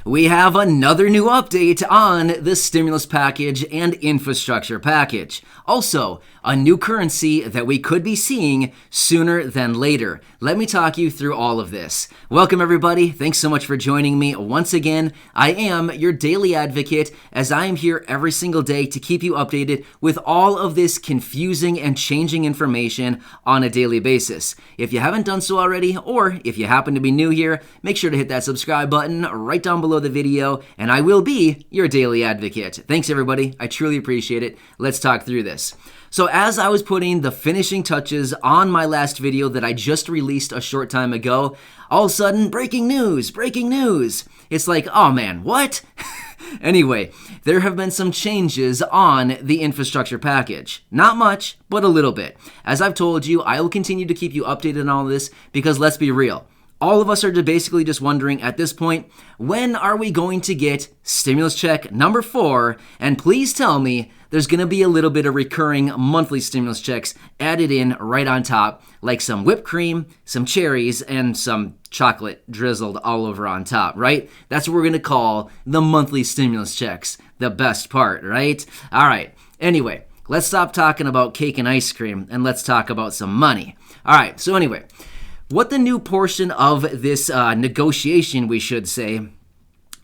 we have another new update on the stimulus package and infrastructure package. Also, a new currency that we could be seeing sooner than later. Let me talk you through all of this. Welcome everybody. Thanks so much for joining me once again. I am your daily advocate as I am here every single day to keep you updated with all of this confusing and changing information on a daily basis. If you haven't done so already, or if you happen to be new here, make sure to hit that subscribe button right down below the video, and I will be your daily advocate. Thanks everybody. I truly appreciate it. Let's talk through this. So as I was putting the finishing touches on my last video that I just released a short time ago, all of a sudden, breaking news. It's like, oh man, what? Anyway, there have been some changes on the infrastructure package. Not much, but a little bit. As I've told you, I will continue to keep you updated on all this because let's be real. All of us are basically just wondering at this point, when are we going to get stimulus check number 4? And please tell me there's going to be a little bit of recurring monthly stimulus checks added in right on top, like some whipped cream, some cherries, and some chocolate drizzled all over on top, right? That's what we're going to call the monthly stimulus checks, the best part, right? All right, anyway, let's stop talking about cake and ice cream and let's talk about some money. All right, so anyway, what the new portion of this negotiation, we should say,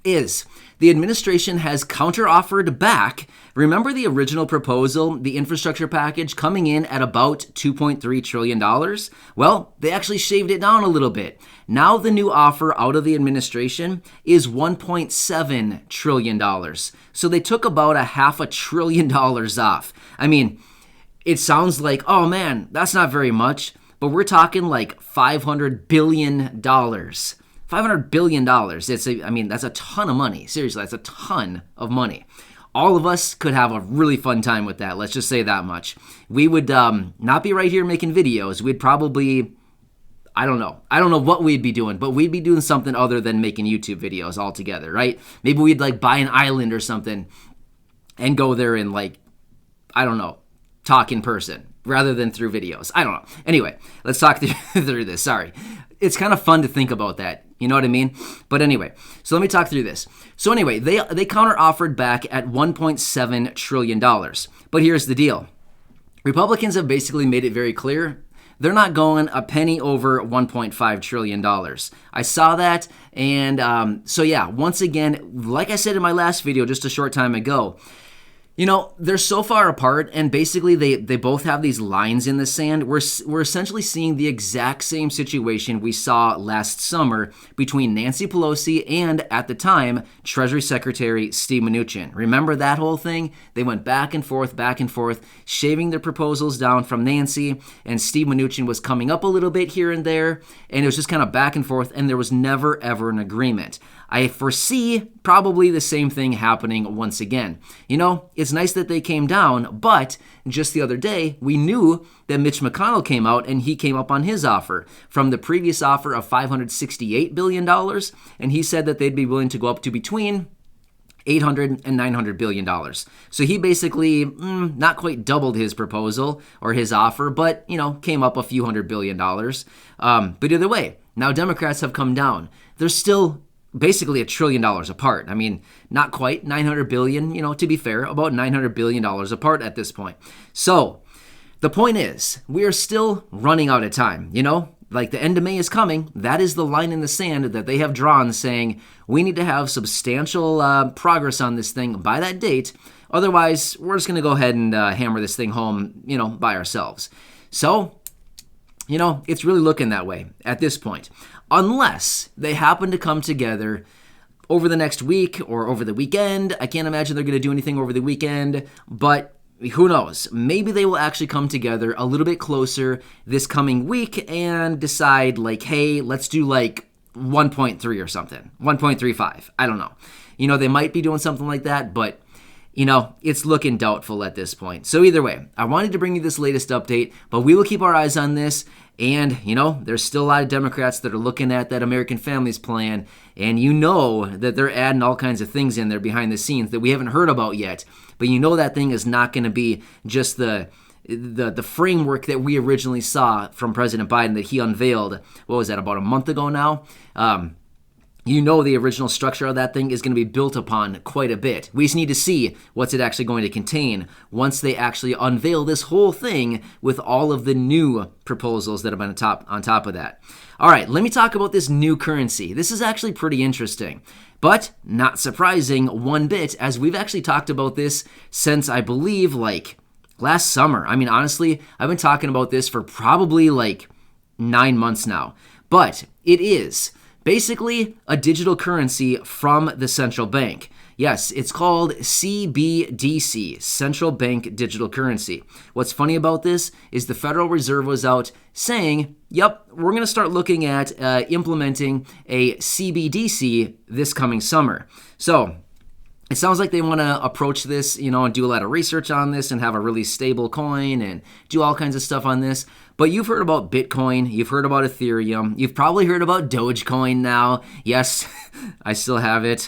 is the administration has counter-offered back. Remember the original proposal, the infrastructure package, coming in at about $2.3 trillion? Well, they actually shaved it down a little bit. Now the new offer out of the administration is $1.7 trillion. So they took about $500 billion off. I mean, it sounds like, oh man, that's not very much. But we're talking like $500 billion. $500 billion. That's a ton of money. Seriously, that's a ton of money. All of us could have a really fun time with that. Let's just say that much. We would not be right here making videos. We'd probably, I don't know what we'd be doing, but we'd be doing something other than making YouTube videos altogether, right? Maybe we'd like buy an island or something and go there and talk in person rather than through videos. I don't know. Anyway, let's talk through this. Sorry. It's kind of fun to think about that. You know what I mean? But anyway, so let me talk through this. So anyway, they counter-offered back at $1.7 trillion. But here's the deal. Republicans have basically made it very clear they're not going a penny over $1.5 trillion. I saw that, and so yeah, once again, like I said in my last video just a short time ago, you know, they're so far apart, and basically they both have these lines in the sand. We're essentially seeing the exact same situation we saw last summer between Nancy Pelosi and, at the time, Treasury Secretary Steve Mnuchin. Remember that whole thing? They went back and forth, shaving their proposals down from Nancy, and Steve Mnuchin was coming up a little bit here and there, and it was just kind of back and forth, and there was never, ever an agreement. I foresee probably the same thing happening once again. You know, it's nice that they came down, but just the other day, we knew that Mitch McConnell came out and he came up on his offer from the previous offer of $568 billion, and he said that they'd be willing to go up to between $800 and $900 billion. So he basically not quite doubled his proposal or his offer, but, you know, came up a few $100 billion. But either way, now Democrats have come down. They're still basically $1 trillion apart. I mean, not quite 900 billion, you know, to be fair, about $900 billion apart at this point. So the point is, we are still running out of time, you know, like the end of May is coming. That is the line in the sand that they have drawn saying we need to have substantial progress on this thing by that date. Otherwise, we're just going to go ahead and hammer this thing home, you know, by ourselves. So, you know, it's really looking that way at this point. Unless they happen to come together over the next week or over the weekend. I can't imagine they're going to do anything over the weekend, but who knows? Maybe they will actually come together a little bit closer this coming week and decide like, hey, let's do like 1.3 or something, 1.35. I don't know. You know, they might be doing something like that, but you know, it's looking doubtful at this point. So either way, I wanted to bring you this latest update, but we will keep our eyes on this. And, you know, there's still a lot of Democrats that are looking at that American Families Plan, and you know that they're adding all kinds of things in there behind the scenes that we haven't heard about yet. But you know that thing is not going to be just the framework that we originally saw from President Biden that he unveiled, what was that, about a month ago now? you know the original structure of that thing is going to be built upon quite a bit. We just need to see what's it actually going to contain once they actually unveil this whole thing with all of the new proposals that have been on top of that. All right, let me talk about this new currency. This is actually pretty interesting, but not surprising one bit, as we've actually talked about this since, I believe, like last summer. I mean, honestly, I've been talking about this for probably like 9 months now, but it is basically a digital currency from the central bank. Yes, it's called CBDC, Central Bank Digital Currency. What's funny about this is the Federal Reserve was out saying, yep, we're going to start looking at implementing a CBDC this coming summer. So it sounds like they want to approach this, and do a lot of research on this and have a really stable coin and do all kinds of stuff on this. But you've heard about Bitcoin, you've heard about Ethereum, you've probably heard about Dogecoin now. Yes, I still have it.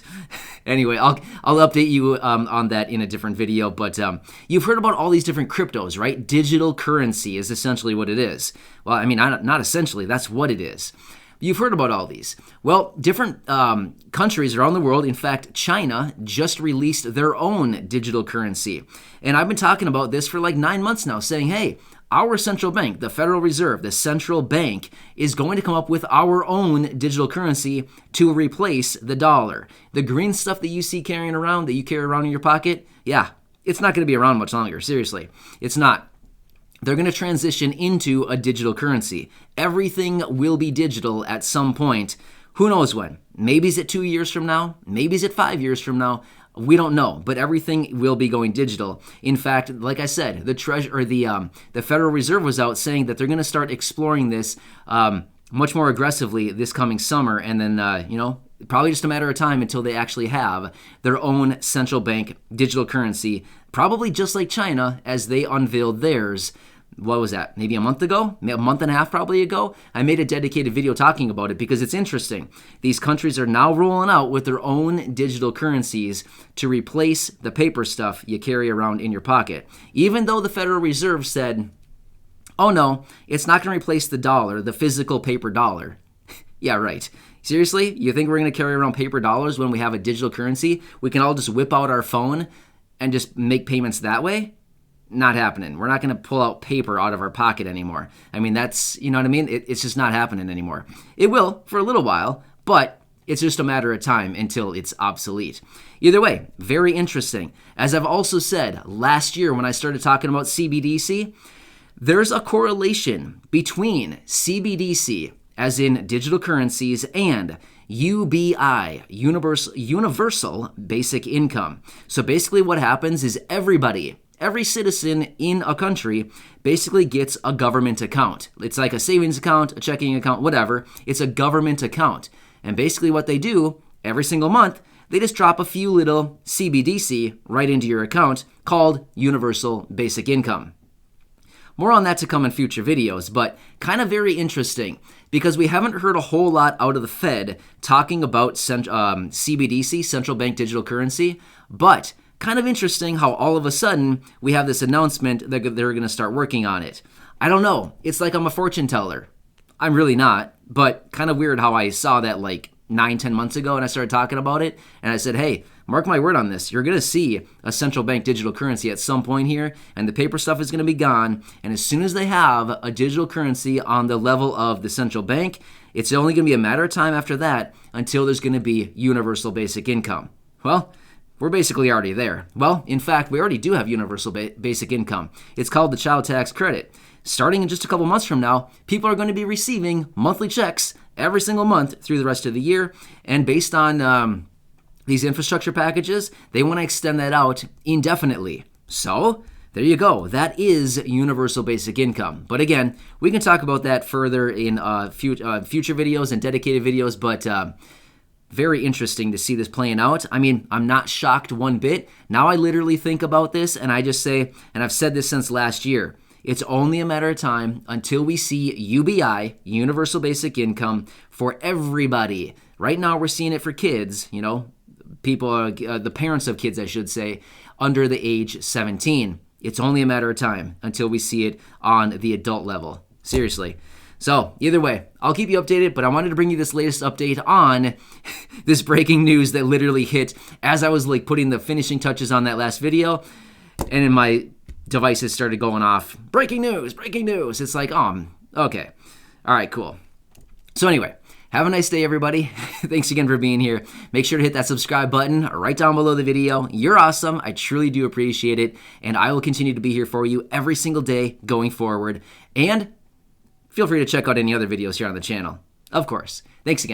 Anyway, I'll update you on that in a different video. But you've heard about all these different cryptos, right? Digital currency is essentially what it is. Well, I mean, not essentially, that's what it is. You've heard about all these. Well, different countries around the world, in fact, China just released their own digital currency. And I've been talking about this for like 9 months now, saying, hey, our central bank, the Federal Reserve, the central bank, is going to come up with our own digital currency to replace the dollar. The green stuff that you see carrying around, that you carry around in your pocket, yeah, it's not going to be around much longer. Seriously, it's not. They're going to transition into a digital currency. Everything will be digital at some point. Who knows when? Maybe is it 2 years from now? Maybe is it 5 years from now? We don't know, but everything will be going digital. In fact, like I said, the Federal Reserve was out saying that they're going to start exploring this much more aggressively this coming summer, and then probably just a matter of time until they actually have their own central bank digital currency, probably just like China as they unveiled theirs. What was that? Maybe a month ago? A month and a half probably ago? I made a dedicated video talking about it because it's interesting. These countries are now rolling out with their own digital currencies to replace the paper stuff you carry around in your pocket. Even though the Federal Reserve said, oh no, it's not going to replace the dollar, the physical paper dollar. Yeah, right. Seriously? You think we're going to carry around paper dollars when we have a digital currency? We can all just whip out our phone and just make payments that way? Not happening. We're not going to pull out paper out of our pocket anymore. I mean, that's, you know what I mean? It's just not happening anymore. It will for a little while, but it's just a matter of time until it's obsolete. Either way, very interesting. As I've also said, last year when I started talking about CBDC, there's a correlation between CBDC, as in digital currencies, and UBI, Universal Basic Income. So basically what happens is every citizen in a country basically gets a government account. It's like a savings account, a checking account, whatever. It's a government account. And basically what they do every single month, they just drop a few little CBDC right into your account called Universal Basic Income. More on that to come in future videos, but kind of very interesting because we haven't heard a whole lot out of the Fed talking about CBDC, Central Bank Digital Currency, but kind of interesting how all of a sudden we have this announcement that they're going to start working on it. I don't know. It's like I'm a fortune teller. I'm really not, but kind of weird how I saw that like 9-10 months ago and I started talking about it and I said, hey, mark my word on this. You're going to see a central bank digital currency at some point here, and the paper stuff is going to be gone. And as soon as they have a digital currency on the level of the central bank, it's only going to be a matter of time after that until there's going to be universal basic income. Well, we're basically already there. Well, in fact, we already do have universal basic income. It's called the child tax credit. Starting in just a couple months from now, people are going to be receiving monthly checks every single month through the rest of the year. And based on these infrastructure packages, they want to extend that out indefinitely. So there you go. That is universal basic income. But again, we can talk about that further in future videos and dedicated videos. But very interesting to see this playing out. I mean, I'm not shocked one bit. Now I literally think about this and I just say, and I've said this since last year, it's only a matter of time until we see UBI, Universal Basic Income, for everybody. Right now we're seeing it for kids, people, the parents of kids, I should say, under the age 17. It's only a matter of time until we see it on the adult level. Seriously. So either way, I'll keep you updated, but I wanted to bring you this latest update on this breaking news that literally hit as I was like putting the finishing touches on that last video, and then my devices started going off. Breaking news, breaking news. It's like, okay. All right, cool. So anyway, have a nice day, everybody. Thanks again for being here. Make sure to hit that subscribe button right down below the video. You're awesome. I truly do appreciate it. And I will continue to be here for you every single day going forward. And feel free to check out any other videos here on the channel. Of course. Thanks again.